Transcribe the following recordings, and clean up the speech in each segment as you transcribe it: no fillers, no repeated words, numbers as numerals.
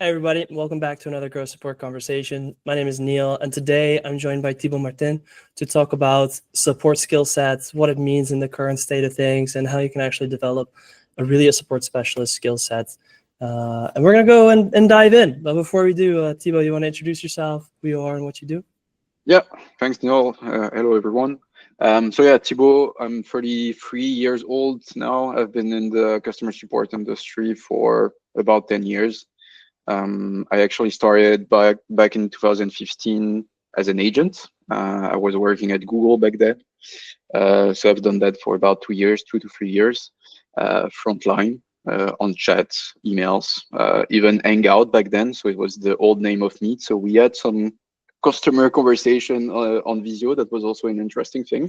Hi, everybody. Welcome back to another Grow Support Conversation. My name is Neil, and today I'm joined by Thibaut Martin to talk about support skill sets, what it means in the current state of things, and how you can actually develop a support specialist skill set. And we're going to go and dive in. But before we do, Thibaut, you want to introduce yourself, who you are, and what you do? Yeah, thanks, Neil. Hello, everyone. Thibaut, I'm 33 years old now. I've been in the customer support industry for about 10 years. I actually started back in 2015 as an agent. I was working at Google back then. So I've done that for about 2 to 3 years, frontline, on chat, emails, even Hangout back then. So it was the old name of Meet. So we had some customer conversation on Visio. That was also an interesting thing.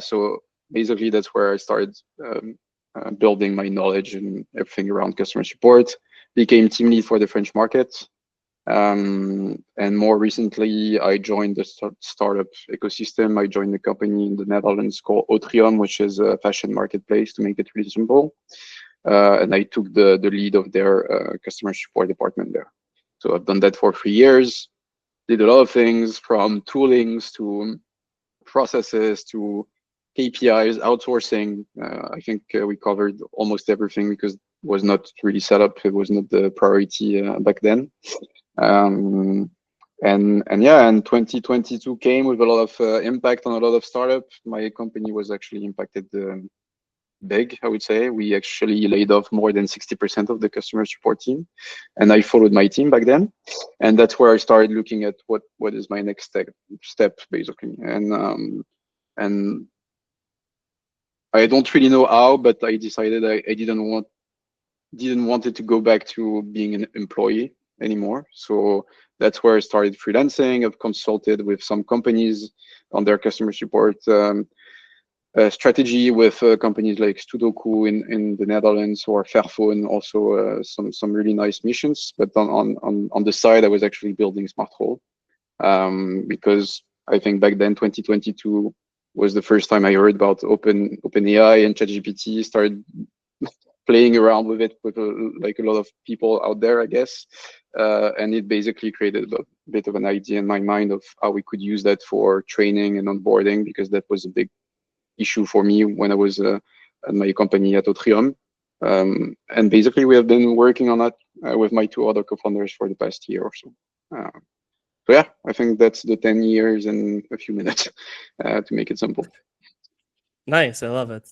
So basically that's where I started building my knowledge and everything around customer support, became team lead for the French market. And more recently, I joined the startup ecosystem. I joined a company in the Netherlands called Otrium, which is a fashion marketplace, to make it really simple. And I took the lead of their customer support department there. So I've done that for 3 years, did a lot of things from toolings to processes to KPIs, outsourcing. I think we covered almost everything because it was not really set up. It was not the priority back then. And 2022 came with a lot of impact on a lot of startups. My company was actually impacted big, I would say. We actually laid off more than 60% of the customer support team, and I followed my team back then. And that's where I started looking at what is my next step basically. And I don't really know how, but I decided I didn't want it to go back to being an employee anymore. So that's where I started freelancing. I've consulted with some companies on their customer support strategy with companies like Sudoku in the Netherlands or Fairphone, also some really nice missions. But on the side, I was actually building SmartRole because I think back then 2022 was the first time I heard about OpenAI and ChatGPT. Started playing around with it with like a lot of people out there, I guess, and it basically created a bit of an idea in my mind of how we could use that for training and onboarding, because that was a big issue for me when I was at my company at Otrium. And basically we have been working on that with my 2 other co-founders for the past year or so. So yeah, I think that's the 10 years and a few minutes to make it simple. Nice. I love it.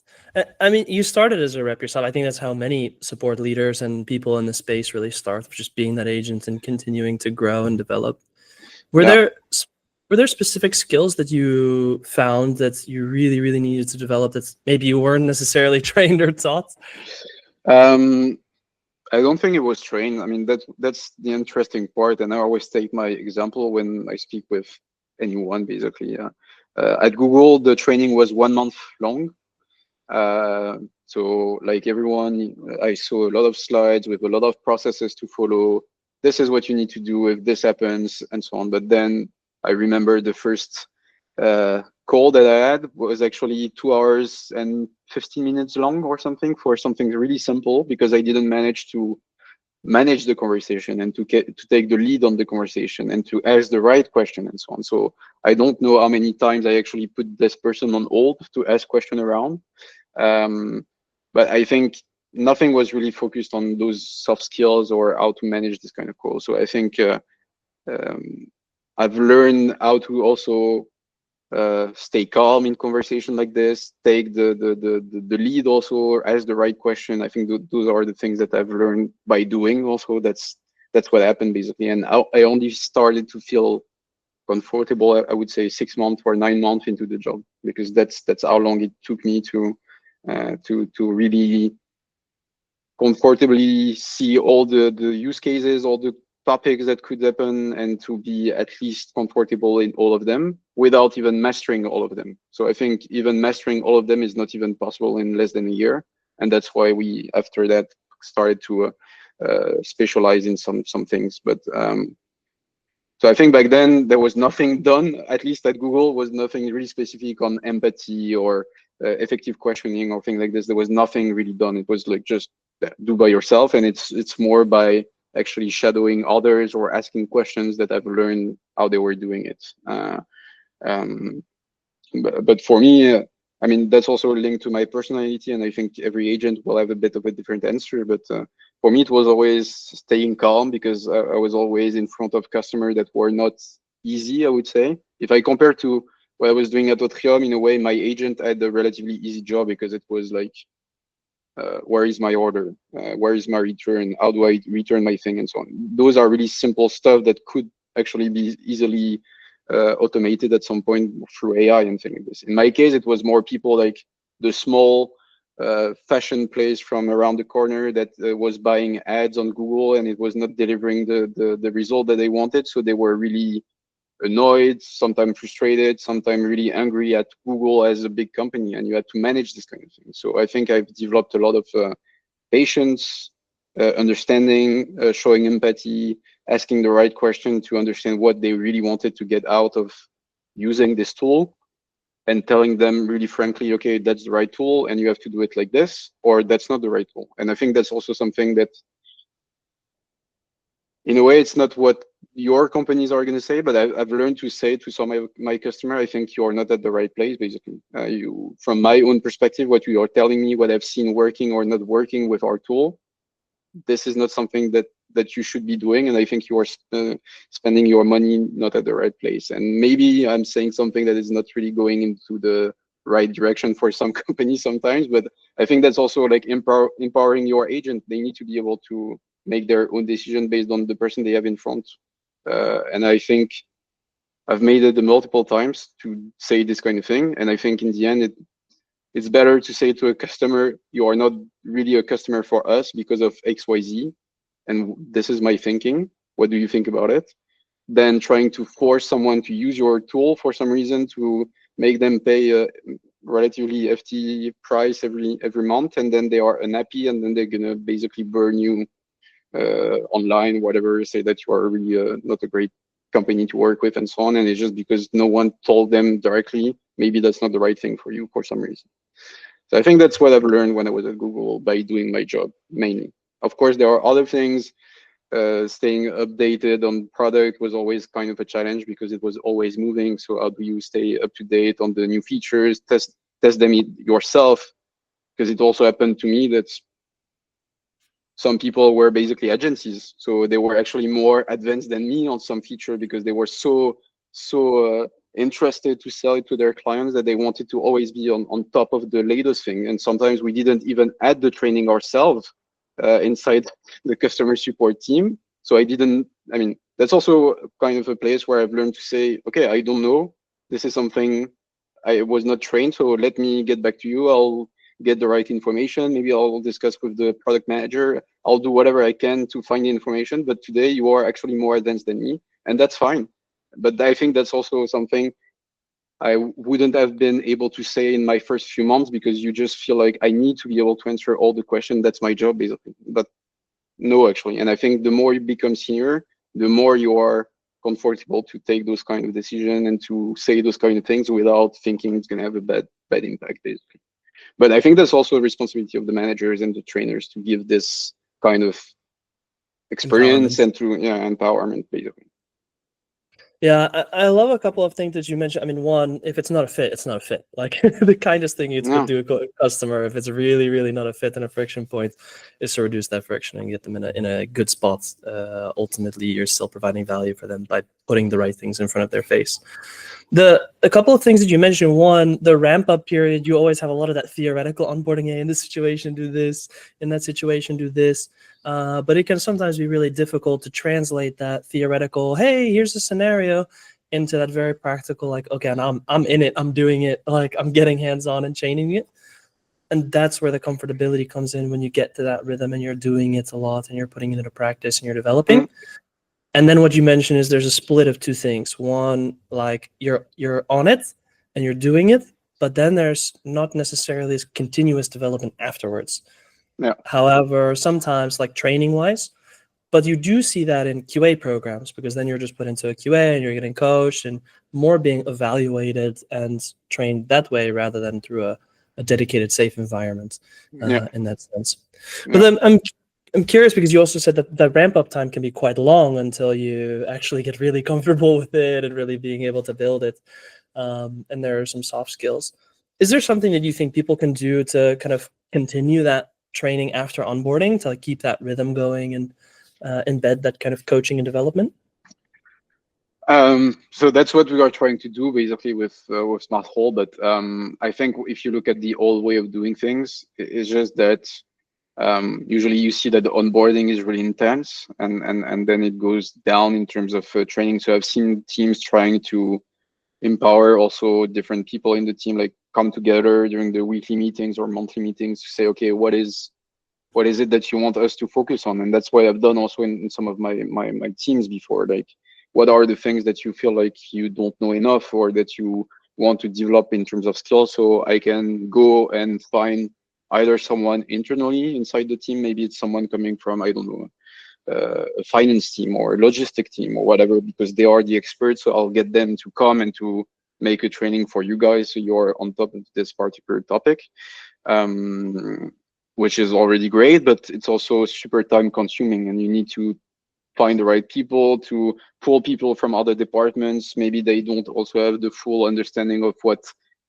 I mean, you started as a rep yourself. I think that's how many support leaders and people in the space really start, just being that agent and continuing to grow and develop. Were there specific skills that you found that you really, really needed to develop that maybe you weren't necessarily trained or taught? I don't think it was trained. I mean, that's the interesting part. And I always take my example when I speak with anyone, basically. At Google, the training was 1 month long. So like everyone, I saw a lot of slides with a lot of processes to follow. This is what you need to do if this happens and so on. But then I remember the first call that I had was actually 2 hours and 15 minutes long or something, for something really simple, because I didn't manage to manage the conversation and to take the lead on the conversation and to ask the right question and so on. So I don't know how many times I actually put this person on hold to ask question around. But I think nothing was really focused on those soft skills or how to manage this kind of call. So I think I've learned how to also stay calm in conversation like this, take the lead also, ask the right question. I think those are the things that I've learned by doing also. That's what happened basically. And I only started to feel comfortable, I would say 6 months or 9 months into the job, because that's how long it took me to really comfortably see all the use cases, all the topics that could happen, and to be at least comfortable in all of them without even mastering all of them. So I think even mastering all of them is not even possible in less than a year. And that's why we, after that, started to specialize in some things. But so I think back then there was nothing done, at least at Google, was nothing really specific on empathy or effective questioning or things like this. There was nothing really done. It was like just do by yourself, and it's more by actually shadowing others or asking questions that I've learned how they were doing it. Um, but for me, I mean, that's also linked to my personality, and I think every agent will have a bit of a different answer. But for me, it was always staying calm, because I was always in front of customers that were not easy, I would say. If I compare to what I was doing at Autrium, in a way, my agent had a relatively easy job, because it was like, where is my order? Where is my return? How do I return my thing? And so on. Those are really simple stuff that could actually be easily automated at some point through AI and things like this. In my case, it was more people like the small fashion place from around the corner that was buying ads on Google, and it was not delivering the result that they wanted. So they were really annoyed, sometimes frustrated, sometimes really angry at Google as a big company, and you had to manage this kind of thing. So I think I've developed a lot of patience, understanding, showing empathy, asking the right question to understand what they really wanted to get out of using this tool, and telling them really frankly, okay, that's the right tool and you have to do it like this, or that's not the right tool. And I think that's also something that, in a way, it's not what your companies are going to say, but I've learned to say to some of my customer, I think you are not at the right place, basically. From my own perspective, what you are telling me, what I've seen working or not working with our tool, this is not something that you should be doing, and I think you are spending your money not at the right place. And maybe I'm saying something that is not really going into the right direction for some companies sometimes, but I think that's also like empowering your agent. They need to be able to make their own decision based on the person they have in front. And I think I've made it multiple times to say this kind of thing, and I think in the end it's better to say to a customer, you are not really a customer for us because of XYZ, and this is my thinking. What do you think about it? Than trying to force someone to use your tool for some reason, to make them pay a relatively hefty price every month, and then they are unhappy, and then they're gonna basically burn you online, whatever, say that you are really not a great company to work with and so on. And it's just because no one told them directly, maybe that's not the right thing for you for some reason. So I think that's what I've learned when I was at Google by doing my job mainly. Of course, there are other things. Staying updated on product was always kind of a challenge because it was always moving. So how do you stay up to date on the new features, test them yourself? Because it also happened to me that some people were basically agencies, so they were actually more advanced than me on some feature because they were so interested to sell it to their clients that they wanted to always be on top of the latest thing. And sometimes we didn't even add the training ourselves inside the customer support team. So I mean, that's also kind of a place where I've learned to say, okay, I don't know. This is something I was not trained, so let me get back to you. I'll get the right information. Maybe I'll discuss with the product manager. I'll do whatever I can to find the information. But today you are actually more advanced than me, and that's fine. But I think that's also something I wouldn't have been able to say in my first few months, because you just feel like I need to be able to answer all the questions. That's my job, basically. But no, actually. And I think the more you become senior, the more you are comfortable to take those kind of decisions and to say those kind of things without thinking it's going to have a bad impact, basically. But I think that's also a responsibility of the managers and the trainers to give this kind of experience and to empowerment, basically. Yeah, I love a couple of things that you mentioned. I mean, one, if it's not a fit, it's not a fit. Like the kindest thing you could do a customer, if it's really, really not a fit and a friction point, is to reduce that friction and get them in a good spot. Ultimately, you're still providing value for them by putting the right things in front of their face. A couple of things that you mentioned, one, the ramp up period, you always have a lot of that theoretical onboarding. Hey, in this situation, do this. In that situation, do this. But it can sometimes be really difficult to translate that theoretical, hey, here's a scenario, into that very practical, like, okay, and I'm in it, I'm doing it, like I'm getting hands-on and chaining it. And that's where the comfortability comes in, when you get to that rhythm and you're doing it a lot and you're putting it into practice and you're developing. And then what you mentioned is there's a split of two things. One, like you're on it and you're doing it, but then there's not necessarily this continuous development afterwards. Yeah. However, sometimes, like training-wise, but you do see that in QA programs, because then you're just put into a QA and you're getting coached and more being evaluated and trained that way rather than through a dedicated safe environment Yeah. in that sense. But Yeah. then I'm curious because you also said that the ramp up time can be quite long until you actually get really comfortable with it and really being able to build it. And there are some soft skills. Is there something that you think people can do to kind of continue that training after onboarding to like keep that rhythm going and embed that kind of coaching and development? So that's what we are trying to do basically with Smart Hole. But I think if you look at the old way of doing things, it's just that usually you see that the onboarding is really intense, and then it goes down in terms of training. So I've seen teams trying to empower also different people in the team, like come together during the weekly meetings or monthly meetings to say, okay, what is it that you want us to focus on? And that's what I've done also in some of my teams before. Like, what are the things that you feel like you don't know enough or that you want to develop in terms of skills? So I can go and find either someone internally inside the team, maybe it's someone coming from, I don't know, a finance team or a logistic team or whatever, because they are the experts. So I'll get them to come and to make a training for you guys so you're on top of this particular topic. Which is already great, but it's also super time consuming, and you need to find the right people, to pull people from other departments. Maybe they don't also have the full understanding of what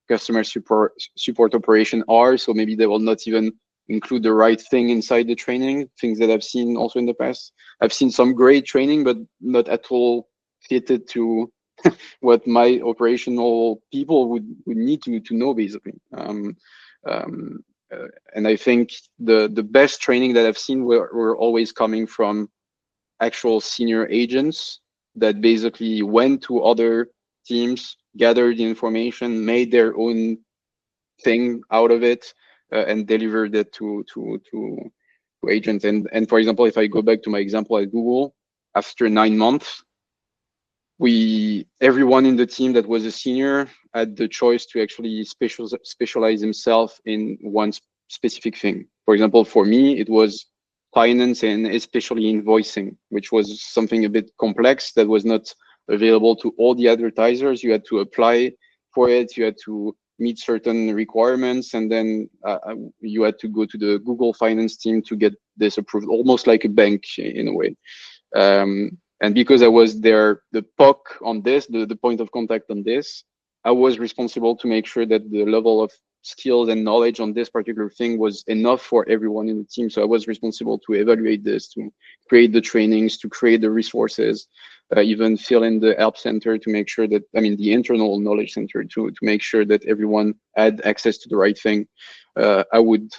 customer support operation are, so maybe they will not even include the right thing inside the training. Things that I've seen also in the past. I've seen some great training, but not at all fitted to what my operational people would need to know basically. Um, and I think the best training that I've seen were always coming from actual senior agents that basically went to other teams, gathered the information, made their own thing out of it, and delivered it to agents. And for example, if I go back to my example at Google, after 9 months, everyone in the team that was a senior had the choice to actually specialize himself in one specific thing. For example, for me, it was finance and especially invoicing, which was something a bit complex that was not available to all the advertisers. You had to apply for it, you had to meet certain requirements, and then you had to go to the Google finance team to get this approved, almost like a bank in a way. And because I was there, the POC on this, the point of contact on this, I was responsible to make sure that the level of skills and knowledge on this particular thing was enough for everyone in the team. So I was responsible to evaluate this, to create the trainings, to create the resources, even fill in the help center to make sure that, I mean, the internal knowledge center to make sure that everyone had access to the right thing. I would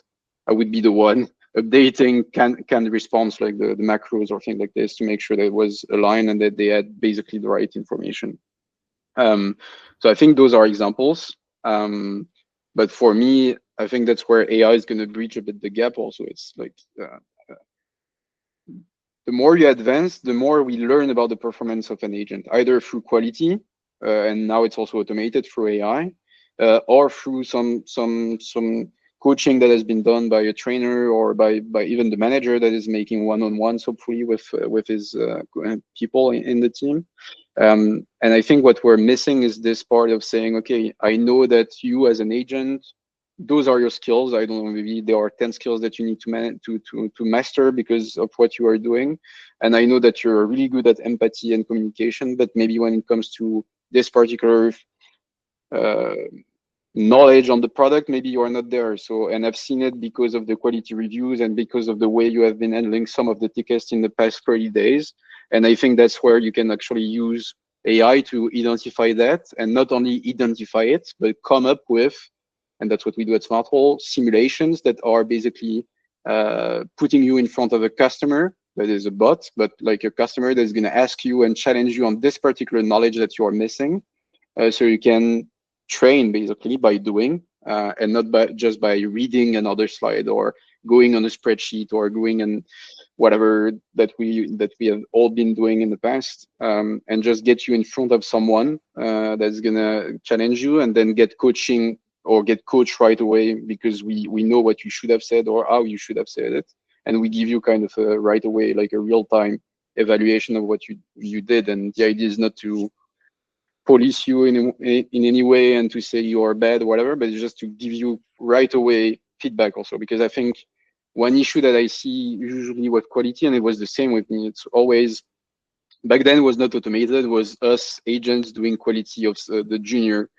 be the one updating canned response, like the macros or things like this, to make sure that it was aligned and that they had basically the right information. So I think those are examples. But for me, I think that's where AI is going to bridge a bit the gap also. It's like the more you advance, the more we learn about the performance of an agent, either through quality, and now it's also automated through AI, or through some coaching that has been done by a trainer or by even the manager that is making one-on-ones, hopefully with his people in the team. And I think what we're missing is this part of saying, okay, I know that you as an agent, those are your skills. I don't know, maybe there are 10 skills that you need to master because of what you are doing. And I know that you're really good at empathy and communication, but maybe when it comes to this particular knowledge on the product, maybe you are not there. So, and I've seen it because of the quality reviews and because of the way you have been handling some of the tickets in the past 30 days. And I think that's where you can actually use AI to identify that, and not only identify it, but come up with, and that's what we do at Smart Hole, simulations that are basically putting you in front of a customer that is a bot, but like a customer that's going to ask you and challenge you on this particular knowledge that you are missing. So you can train basically by doing, and not just by reading another slide or going on a spreadsheet or going and whatever that we have all been doing in the past, and just get you in front of someone that's gonna challenge you, and then get coaching or get coached right away, because we know what you should have said or how you should have said it, and we give you kind of right away like a real-time evaluation of what you did. And the idea is not to police you in any way and to say you are bad or whatever, but it's just to give you right away feedback also, because I think one issue that I see usually with quality, and it was the same with me, it's always, back then it was not automated, was us agents doing quality of the junior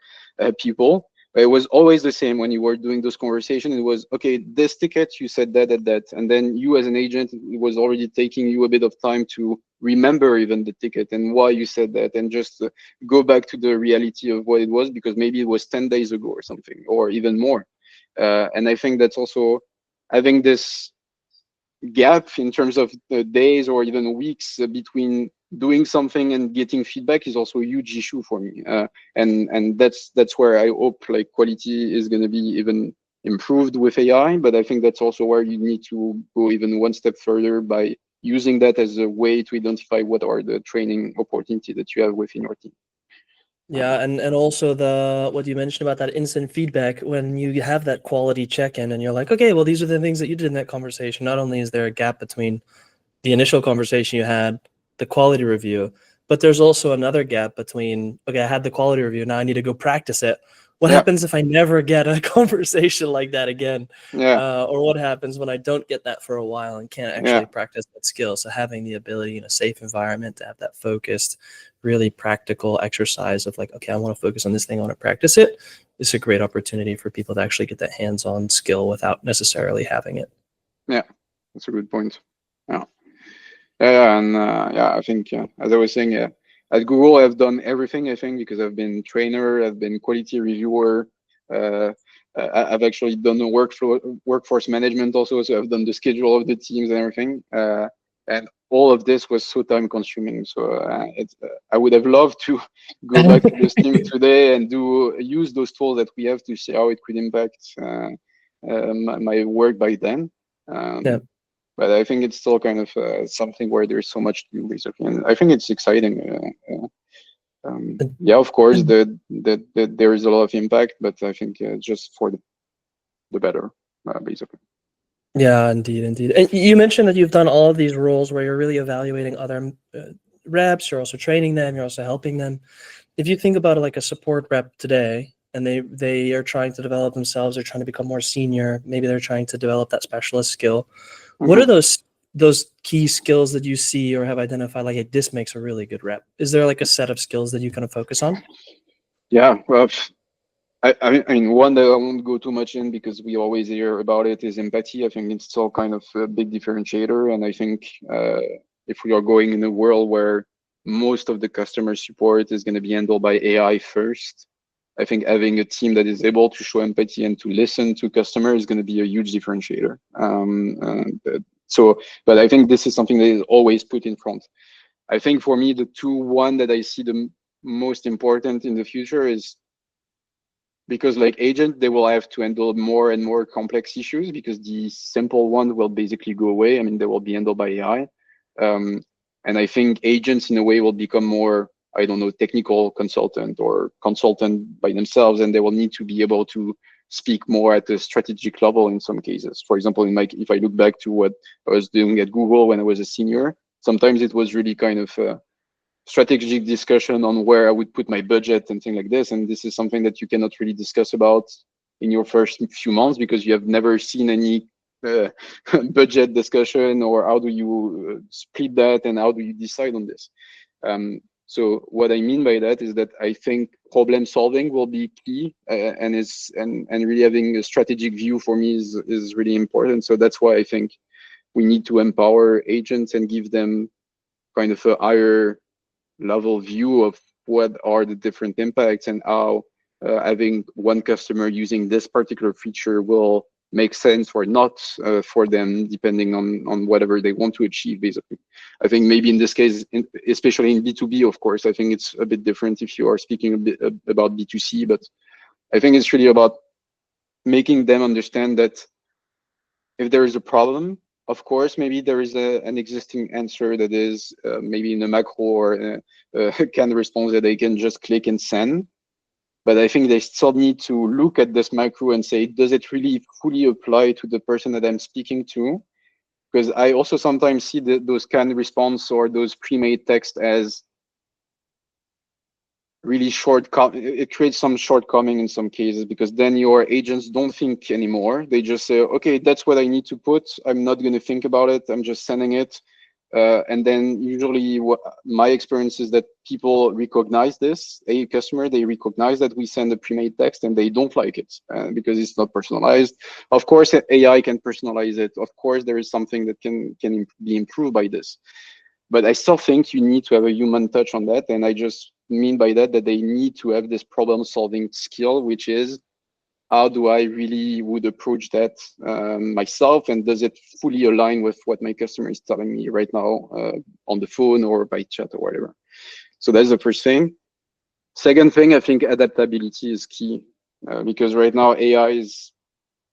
people. It was always the same when you were doing those conversations. It was, okay, this ticket, you said that, and then you as an agent, it was already taking you a bit of time to remember even the ticket and why you said that, and just go back to the reality of what it was, because maybe it was 10 days ago or something, or even more. And I think that's also having this gap in terms of days or even weeks between doing something and getting feedback is also a huge issue for me. And that's where I hope like quality is going to be even improved with AI. But I think that's also where you need to go even one step further by using that as a way to identify what are the training opportunities that you have within your team. Yeah, and also the what you mentioned about that instant feedback when you have that quality check-in and you're like, okay, well, these are the things that you did in that conversation. Not only is there a gap between the initial conversation you had, the quality review, but there's also another gap between, okay, I had the quality review, now I need to go practice it. What Yeah, happens if I never get a conversation like that again? yeah, Or what happens when I don't get that for a while and can't yeah. actually practice that skill? So having the ability in a safe environment to have that focused, really practical exercise of like, okay, I want to focus on this thing, I want to practice it. It's a great opportunity for people to actually get that hands-on skill without necessarily having it. Yeah, that's a good point. Yeah. Yeah, and yeah, I think as I was saying, at Google I've done everything. I think because I've been trainer, I've been quality reviewer. Uh, I've actually done the workforce management also, so I've done the schedule of the teams and everything. And all of this was so time consuming. So I would have loved to go back to those teams today and use those tools that we have to see how it could impact my work by then. Yeah. But I think it's still kind of something where there's so much to do, basically, and I think it's exciting. Yeah, of course, that there is a lot of impact, but I think just for the better, basically. Yeah, indeed, indeed. And you mentioned that you've done all of these roles where you're really evaluating other reps. You're also training them. You're also helping them. If you think about it like a support rep today, and they are trying to develop themselves, they're trying to become more senior. Maybe they're trying to develop that specialist skill. What Hmm. are those key skills that you see or have identified? Like, hey, this makes a really good rep. Is there like a set of skills that you kind of focus on? Yeah, well, I mean, one that I won't go too much in because we always hear about it is empathy. I think it's still kind of a big differentiator, and I think if we are going in a world where most of the customer support is going to be handled by AI first, I think having a team that is able to show empathy and to listen to customers is going to be a huge differentiator. But I think this is something that is always put in front. I think for me, the one that I see the most important in the future is because like agent, they will have to handle more and more complex issues because the simple one will basically go away. I mean, they will be handled by AI. And I think agents in a way will become more, I don't know, technical consultant or consultant by themselves, and they will need to be able to speak more at a strategic level in some cases. For example, if I look back to what I was doing at Google when I was a senior, sometimes it was really kind of strategic discussion on where I would put my budget and things like this. And this is something that you cannot really discuss about in your first few months because you have never seen any uh, budget discussion or how do you split that and how do you decide on this. So what I mean by that is that I think problem solving will be key and really having a strategic view for me is really important. So that's why I think we need to empower agents and give them kind of a higher level view of what are the different impacts and how having one customer using this particular feature will make sense or not for them, depending on whatever they want to achieve, basically. I think maybe in this case, especially in B2B, of course, I think it's a bit different if you are speaking a bit about B2C, but I think it's really about making them understand that if there is a problem, of course, maybe there is an existing answer that is maybe in a macro or a canned response that they can just click and send. But I think they still need to look at this macro and say, does it really fully apply to the person that I'm speaking to? Because I also sometimes see those canned response or those pre-made text as really it creates some shortcoming in some cases, because then your agents don't think anymore. They just say, okay, that's what I need to put. I'm not going to think about it. I'm just sending it. And then usually my experience is that people recognize this, a customer, they recognize that we send a pre-made text and they don't like it because it's not personalized. Of course, AI can personalize it. Of course, there is something that can be improved by this. But I still think you need to have a human touch on that. And I just mean by that they need to have this problem solving skill, which is, how do I really would approach that myself? And does it fully align with what my customer is telling me right now on the phone or by chat or whatever? So that's the first thing. Second thing, I think adaptability is key because right now AI is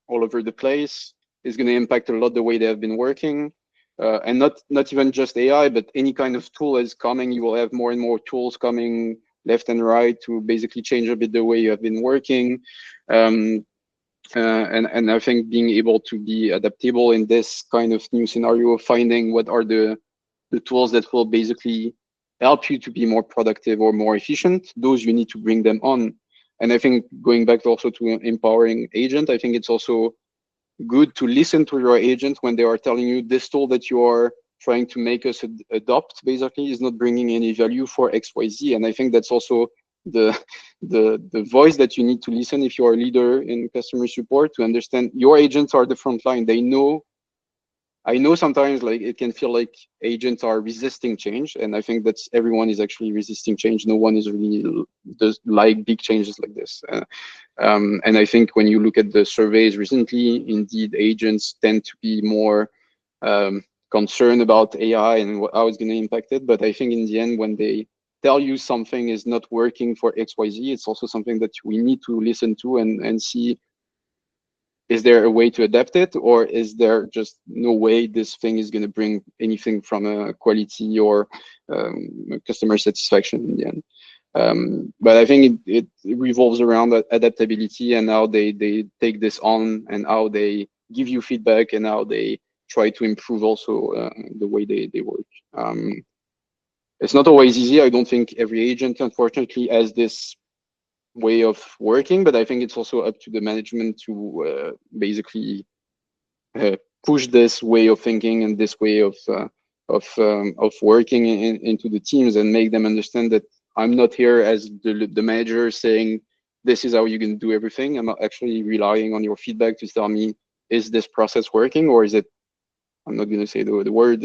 all over the place. It's going to impact a lot the way they have been working. And not even just AI, but any kind of tool is coming. You will have more and more tools coming left and right to basically change a bit the way you have been working. And I think being able to be adaptable in this kind of new scenario, finding what are the tools that will basically help you to be more productive or more efficient, those you need to bring them on. And I think going back also to empowering agent, I think it's also good to listen to your agent when they are telling you this tool that you are trying to make us adopt basically is not bringing any value for XYZ. And I think that's also the voice that you need to listen if you are a leader in customer support, to understand your agents are the front line. They know, I know sometimes like it can feel like agents are resisting change, and I think that's everyone is actually resisting change. No one is really does like big changes like this. And I think when you look at the surveys recently, indeed agents tend to be more concerned about AI and how it's going to impact it. But I think in the end, when they tell you something is not working for XYZ, it's also something that we need to listen to and see, is there a way to adapt it, or is there just no way this thing is going to bring anything from a quality or customer satisfaction in the end? But I think it revolves around adaptability and how they take this on and how they give you feedback and how they try to improve also the way they work. It's not always easy. I don't think every agent, unfortunately, has this way of working, but I think it's also up to the management to basically push this way of thinking and this way of working into the teams and make them understand that I'm not here as the manager saying this is how you can do everything. I'm actually relying on your feedback to tell me, is this process working, or is it, I'm not going to say the word,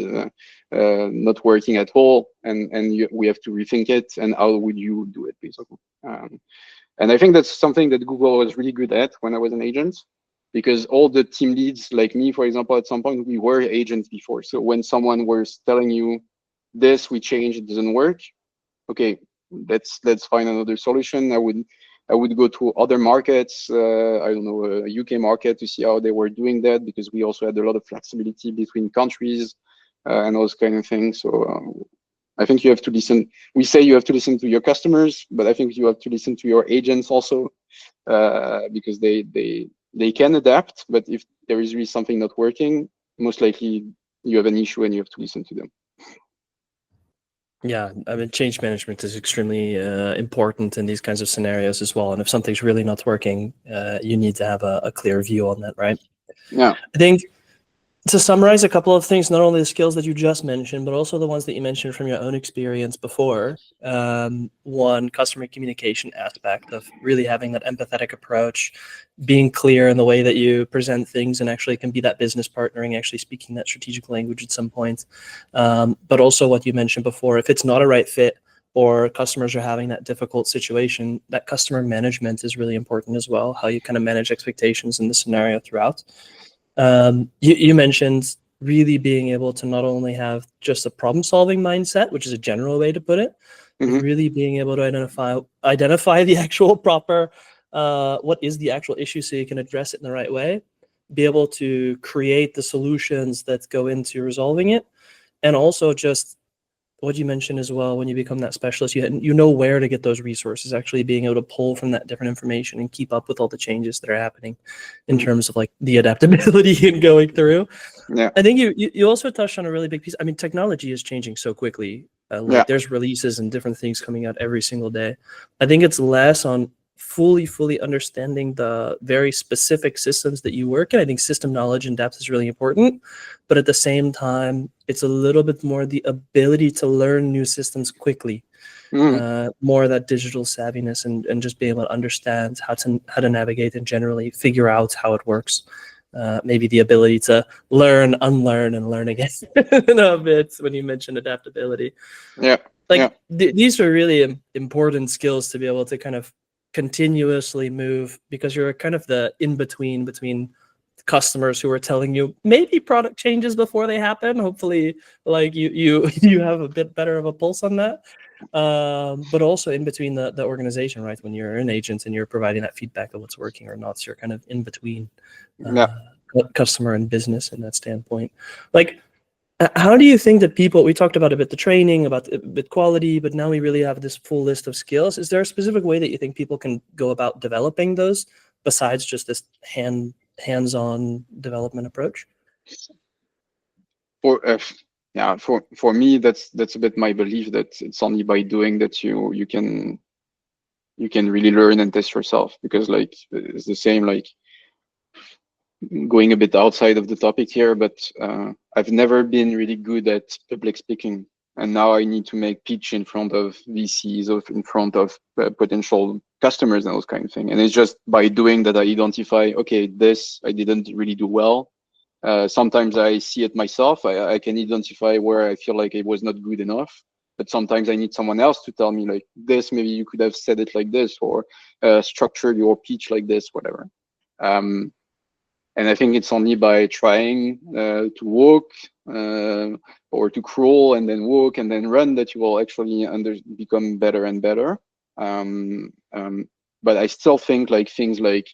not working at all, and we have to rethink it, and how would you do it, basically. And I think that's something that Google was really good at when I was an agent, because all the team leads, like me, for example, at some point, we were agents before. So when someone was telling you this, we changed, it doesn't work, okay, let's find another solution. I would go to other markets, I don't know, a UK market, to see how they were doing that, because we also had a lot of flexibility between countries and those kind of things. So I think you have to listen. We say you have to listen to your customers, but I think you have to listen to your agents also, because they can adapt. But if there is really something not working, most likely you have an issue and you have to listen to them. Yeah, I mean, change management is extremely important in these kinds of scenarios as well. And if something's really not working, you need to have a clear view on that, right? Yeah. I think to summarize a couple of things, not only the skills that you just mentioned, but also the ones that you mentioned from your own experience before. One, customer communication aspect of really having that empathetic approach, being clear in the way that you present things, and actually can be that business partnering, actually speaking that strategic language at some point. But also what you mentioned before, if it's not a right fit or customers are having that difficult situation, that customer management is really important as well, how you kind of manage expectations in the scenario throughout. You mentioned really being able to not only have just a problem-solving mindset, which is a general way to put it, but really being able to identify the actual proper, what is the actual issue, so you can address it in the right way, be able to create the solutions that go into resolving it, and also just what you mentioned as well, when you become that specialist, you know where to get those resources, actually being able to pull from that different information and keep up with all the changes that are happening in terms of like the adaptability and going through. Yeah. I think you also touched on a really big piece. I mean, technology is changing so quickly. Yeah. Like there's releases and different things coming out every single day. I think it's less on fully understanding the very specific systems that you work in. I think system knowledge and depth is really important, but at the same time, it's a little bit more the ability to learn new systems quickly, more of that digital savviness, and just being able to understand how to navigate and generally figure out how it works. Maybe the ability to learn, unlearn, and learn again in a bit when you mentioned adaptability. Yeah. Like these are really important skills to be able to kind of continuously move, because you're kind of the in between customers who are telling you maybe product changes before they happen. Hopefully, like you have a bit better of a pulse on that. But also in between the organization, right? When you're an agent and you're providing that feedback of what's working or not, so you're kind of in between customer and business in that standpoint. Like, how do you think that people, we talked about a bit the training, about a bit quality, but now we really have this full list of skills. Is there a specific way that you think people can go about developing those besides just this hands-on development approach? For me, that's a bit my belief that it's only by doing that you can really learn and test yourself, because like it's the same, like going a bit outside of the topic here, but I've never been really good at public speaking, and now I need to make pitch in front of VCs or in front of potential customers and those kind of thing. And it's just by doing that I identify, okay, this I didn't really do well. Sometimes I see it myself. I can identify where I feel like it was not good enough. But sometimes I need someone else to tell me, like, this, maybe you could have said it like this, or structured your pitch like this, whatever. And I think it's only by trying to walk or to crawl and then walk and then run that you will actually become better and better. But I still think like things like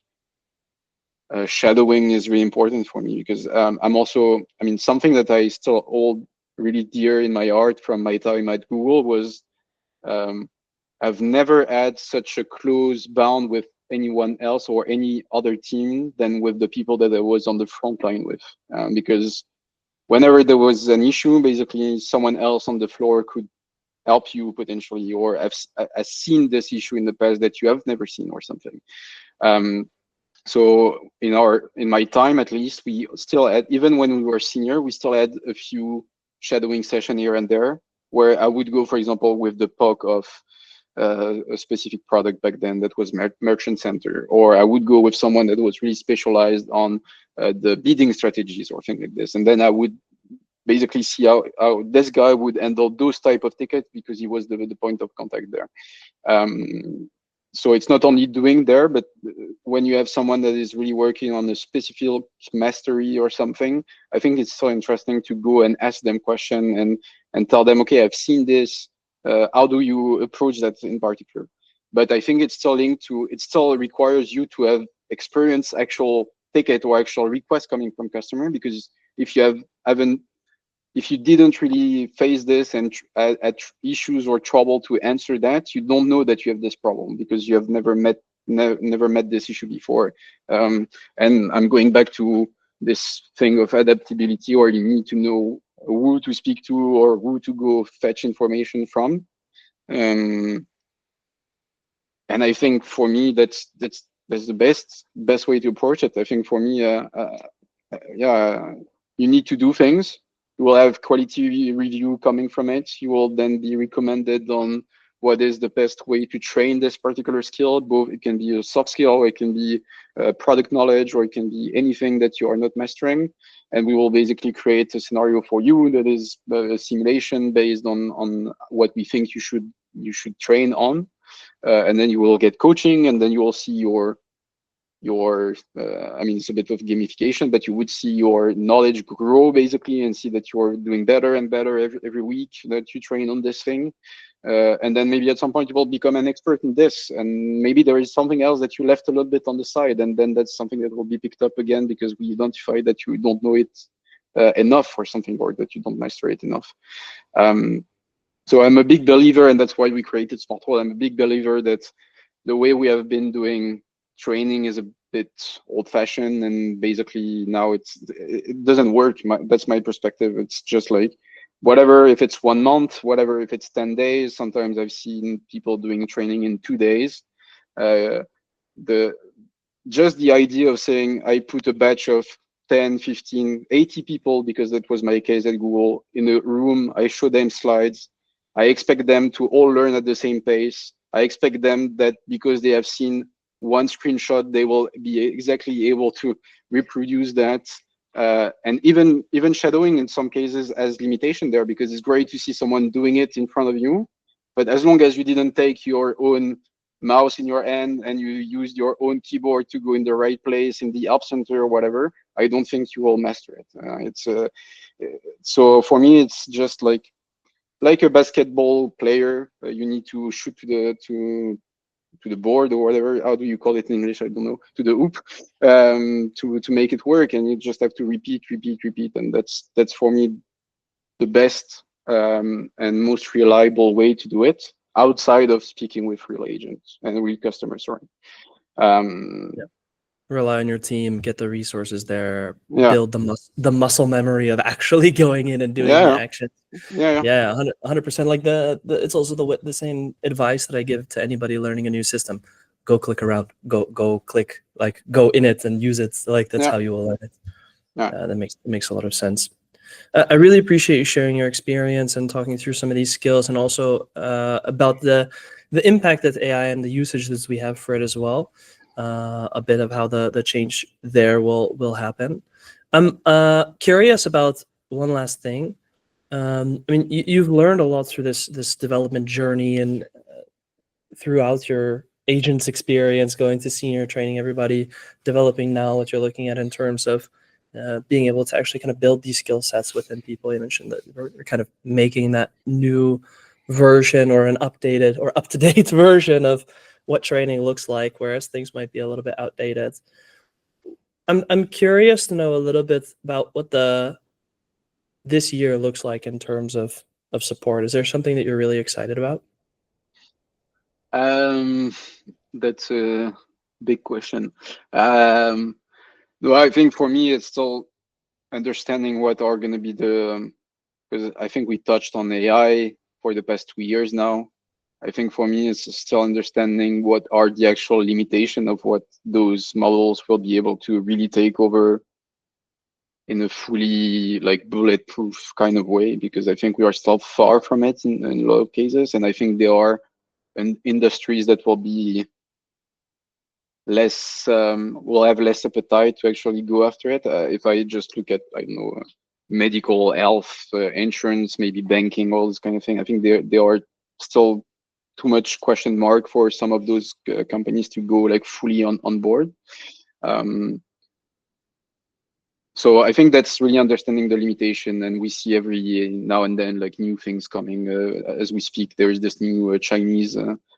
shadowing is really important for me, because I'm also, I mean, something that I still hold really dear in my heart from my time at Google was I've never had such a close bond with anyone else or any other team than with the people that I was on the front line with, because whenever there was an issue, basically someone else on the floor could help you potentially, or have seen this issue in the past that you have never seen or something. So in my time, at least, we still had, even when we were senior, we still had a few shadowing session here and there, where I would go, for example, with the POC of a specific product back then that was Merchant Center, or I would go with someone that was really specialized on the bidding strategies or things like this. And then I would basically see how this guy would handle those type of tickets, because he was the point of contact there. So it's not only doing there, but when you have someone that is really working on a specific mastery or something, I think it's so interesting to go and ask them question and tell them, okay, I've seen this. How do you approach that in particular? But I think it's still linked to, it still requires you to have experience actual ticket or actual request coming from customer, because if you didn't really face this and at issues or trouble to answer that, you don't know that you have this problem, because you have never met this issue before. And I'm going back to this thing of adaptability, or you need to know who to speak to or who to go fetch information from. And I think for me, that's the best way to approach it. I think for me, you need to do things. You will have quality review coming from it. You will then be recommended on what is the best way to train this particular skill. Both, it can be a soft skill, or it can be product knowledge, or it can be anything that you are not mastering. And we will basically create a scenario for you that is a simulation based on what we think you should train on. And then you will get coaching, and then you will see your I mean, it's a bit of gamification, but you would see your knowledge grow basically, and see that you're doing better and better every week that you train on this thing. And then maybe at some point you will become an expert in this, and maybe there is something else that you left a little bit on the side, and then that's something that will be picked up again because we identify that you don't know it enough or something, or that you don't master it enough. So I'm a big believer, and that's why we created SmartRole. I'm a big believer that the way we have been doing training is a bit old-fashioned, and basically now it doesn't work. That's my perspective. It's just like whatever, if it's 1 month, whatever, if it's 10 days. Sometimes I've seen people doing training in 2 days. The just the idea of saying I put a batch of 10, 15, 80 people, because that was my case at Google, in a room, I show them slides. I expect them to all learn at the same pace. I expect them that because they have seen one screenshot, they will be exactly able to reproduce that. And even shadowing in some cases has limitation there, because it's great to see someone doing it in front of you. But as long as you didn't take your own mouse in your hand and you used your own keyboard to go in the right place in the help center or whatever, I don't think you will master it. So for me, it's just like a basketball player. You need to shoot to the board or whatever. How do you call it in English? I don't know. To the hoop, to make it work, and you just have to repeat, and that's for me the best and most reliable way to do it, outside of speaking with real agents and real customers. Sorry. Yeah. Rely on your team, get the resources there, Yeah. build the muscle memory of actually going in and doing the Yeah. action. Yeah. Yeah, 100%. Like it's also the same advice that I give to anybody learning a new system. Go click around, go click, like go in it and use it. Like that's Yeah. how you will learn it. Yeah. That makes a lot of sense. I really appreciate you sharing your experience and talking through some of these skills, and also about the impact that AI and the usage that we have for it as well. A bit of how the change there will happen. I'm curious about one last thing. I mean, you've learned a lot through this development journey, and throughout your agent's experience, going to senior training, everybody developing now what you're looking at in terms of being able to actually kind of build these skill sets within people. You mentioned that we're kind of making that new version or an updated or up-to-date version of what training looks like, whereas things might be a little bit outdated. I'm curious to know a little bit about what this year looks like in terms of support. Is there something that you're really excited about? That's a big question. No, I think for me it's still understanding what are going to be because I think we touched on AI for the past 2 years now. I think for me it's still understanding what are the actual limitation of what those models will be able to really take over in a fully like bulletproof kind of way, because I think we are still far from it in a lot of cases, and I think there are industries that will be less will have less appetite to actually go after it. If I just look at, I don't know, medical, health, insurance, maybe banking, all this kind of thing, I think there are still too much question mark for some of those companies to go like fully on board. So I think that's really understanding the limitation, and we see every year now and then like new things coming. As we speak, there is this new Chinese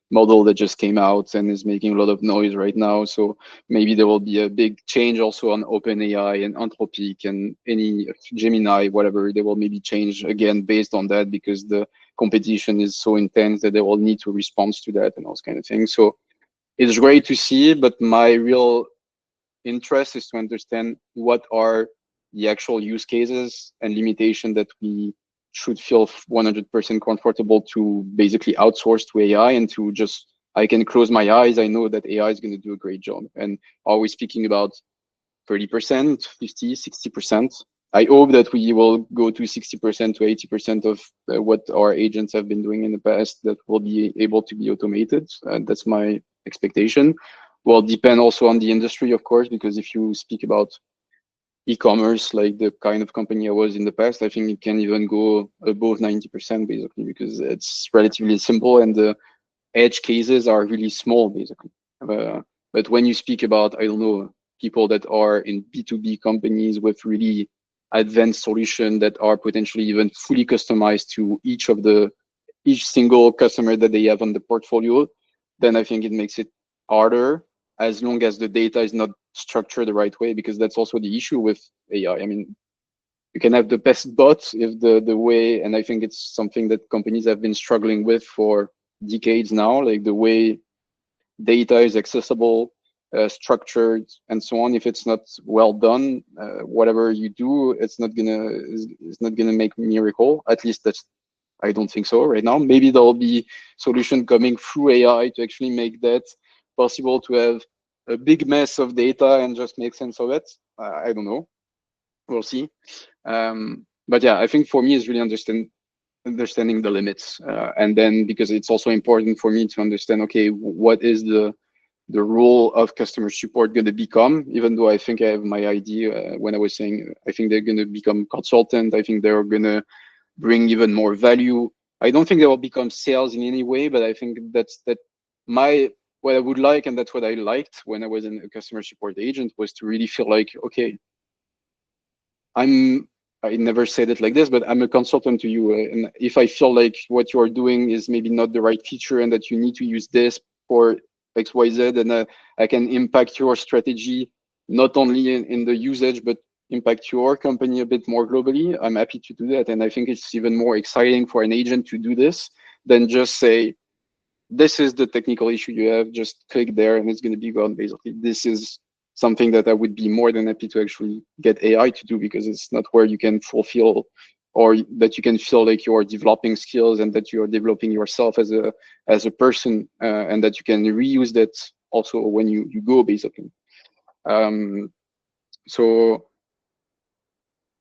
model that just came out and is making a lot of noise right now. So maybe there will be a big change also on OpenAI and Anthropic and any Gemini, whatever. They will maybe change again based on that, because the competition is so intense that they will need to respond to that and all those kind of things. So it's great to see, but my real interest is to understand what are the actual use cases and limitation that we should feel 100% comfortable to basically outsource to AI, and to just, I can close my eyes, I know that AI is going to do a great job. And are we speaking about 30%, 50, 60%? I hope that we will go to 60% to 80% of what our agents have been doing in the past, that will be able to be automated. That's my expectation. Will depend also on the industry, of course, because if you speak about e-commerce, like the kind of company I was in the past, I think it can even go above 90% basically, because it's relatively simple and the edge cases are really small basically. But when you speak about, I don't know, people that are in B2B companies with really advanced solutions that are potentially even fully customized to each single customer that they have on the portfolio, then I think it makes it harder, as long as the data is not structured the right way, because that's also the issue with AI. I mean, you can have the best bots if the way, and I think it's something that companies have been struggling with for decades now, like the way data is accessible, structured and so on, if it's not well done, whatever you do, it's not gonna make miracle. At least I don't think so right now. Maybe there'll be solution coming through AI to actually make that possible, to have a big mess of data and just make sense of it. I don't know. We'll see. But yeah, I think for me it's really understanding the limits, and then because it's also important for me to understand, okay, what is the role of customer support going to become, even though I think I have my idea when I was saying I think they're going to become consultant. I think they're going to bring even more value. I don't think they will become sales in any way, but I think that's what I would like, and that's what I liked when I was in a customer support agent, was to really feel like, okay, I never said it like this, but I'm a consultant to you. And if I feel like what you are doing is maybe not the right feature and that you need to use this for XYZ, and I can impact your strategy, not only in the usage, but impact your company a bit more globally, I'm happy to do that. And I think it's even more exciting for an agent to do this than just say, this is the technical issue you have, just click there and it's going to be gone. Basically, this is something that I would be more than happy to actually get AI to do, because it's not where you can fulfill, or that you can feel like you are developing skills and that you are developing yourself as a person, and that you can reuse that also when you go, basically.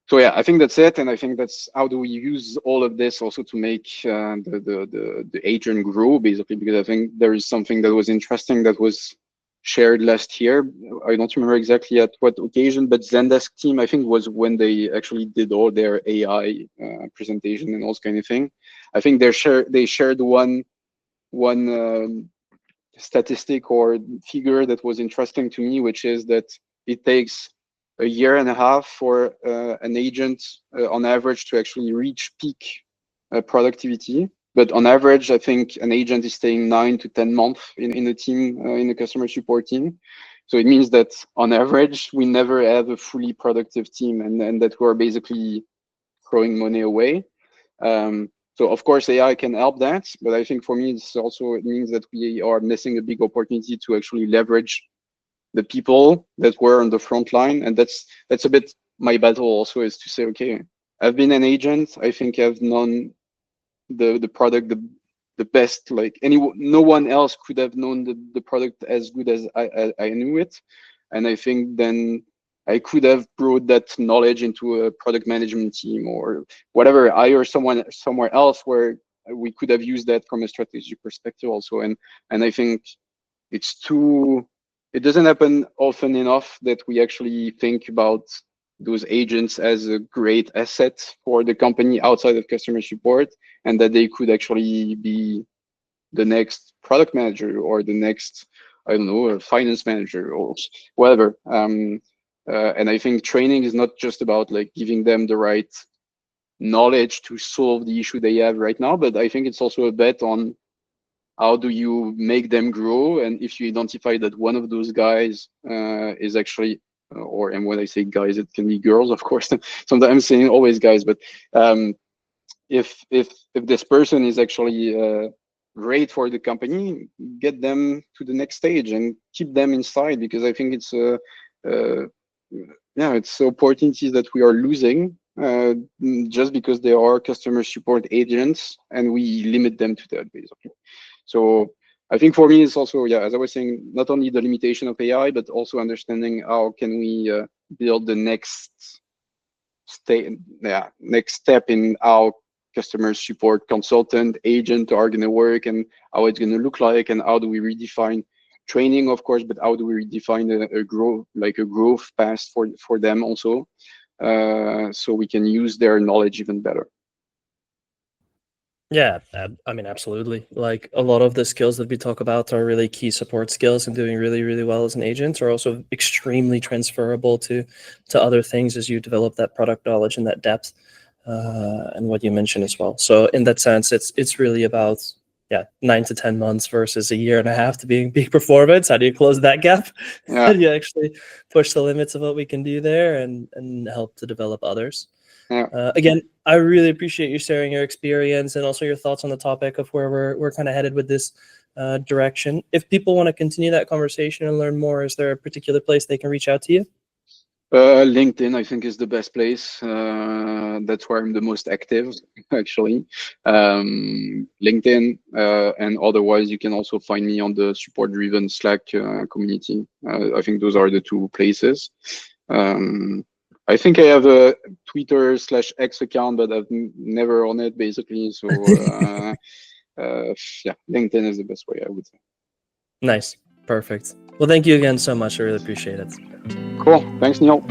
So yeah, I think that's it, and I think that's how do we use all of this also to make the agent grow, basically, because I think there is something that was interesting that was shared last year. I don't remember exactly at what occasion, but Zendesk team, I think, was when they actually did all their AI presentation and all this kind of thing. I think they shared one statistic or figure that was interesting to me, which is that it takes a year and a half for an agent on average to actually reach peak productivity. But on average, I think an agent is staying 9 to 10 months in a team, in a customer support team. So it means that on average, we never have a fully productive team, and that we're basically throwing money away. So of course AI can help that, but I think for me it means that we are missing a big opportunity to actually leverage the people that were on the front line. And that's a bit my battle also, is to say, okay, I've been an agent. I think I've known the product the best, like no one else could have known the product as good as I knew it. And I think then I could have brought that knowledge into a product management team or whatever, hire someone somewhere else where we could have used that from a strategic perspective also. And I think it doesn't happen often enough that we actually think about those agents as a great asset for the company outside of customer support, and that they could actually be the next product manager or the next, I don't know, a finance manager or whatever. And I think training is not just about like giving them the right knowledge to solve the issue they have right now, but I think it's also a bet on how do you make them grow. And if you identify that one of those guys is actually, and when I say guys, it can be girls, of course. Sometimes I'm saying always guys, but if this person is actually great for the company, get them to the next stage and keep them inside, because I think it's it's opportunities that we are losing just because they are customer support agents and we limit them to that, basically. So I think for me, it's also, as I was saying, not only the limitation of AI, but also understanding how can we build the next step in how customer support consultant agent are going to work and how it's going to look like, and how do we redefine training, of course, but how do we redefine a growth path for them also, so we can use their knowledge even better. Yeah, I mean, absolutely. Like a lot of the skills that we talk about are really key support skills, and doing really, really well as an agent are also extremely transferable to other things as you develop that product knowledge and that depth, and what you mentioned as well. So in that sense, it's really about 9 to 10 months versus a year and a half to being peak performance. How do you close that gap? How do you actually push the limits of what we can do there and help to develop others? Again, I really appreciate you sharing your experience and also your thoughts on the topic of where we're kind of headed with this direction. If people want to continue that conversation and learn more, is there a particular place they can reach out to you? LinkedIn, I think, is the best place. That's where I'm the most active, actually. LinkedIn, and otherwise, you can also find me on the support-driven Slack community. I think those are the two places. I think I have a Twitter/X account, but I've never on it, basically. So, yeah, LinkedIn is the best way, I would say. Nice. Perfect. Well, thank you again so much. I really appreciate it. Cool. Thanks, Neil.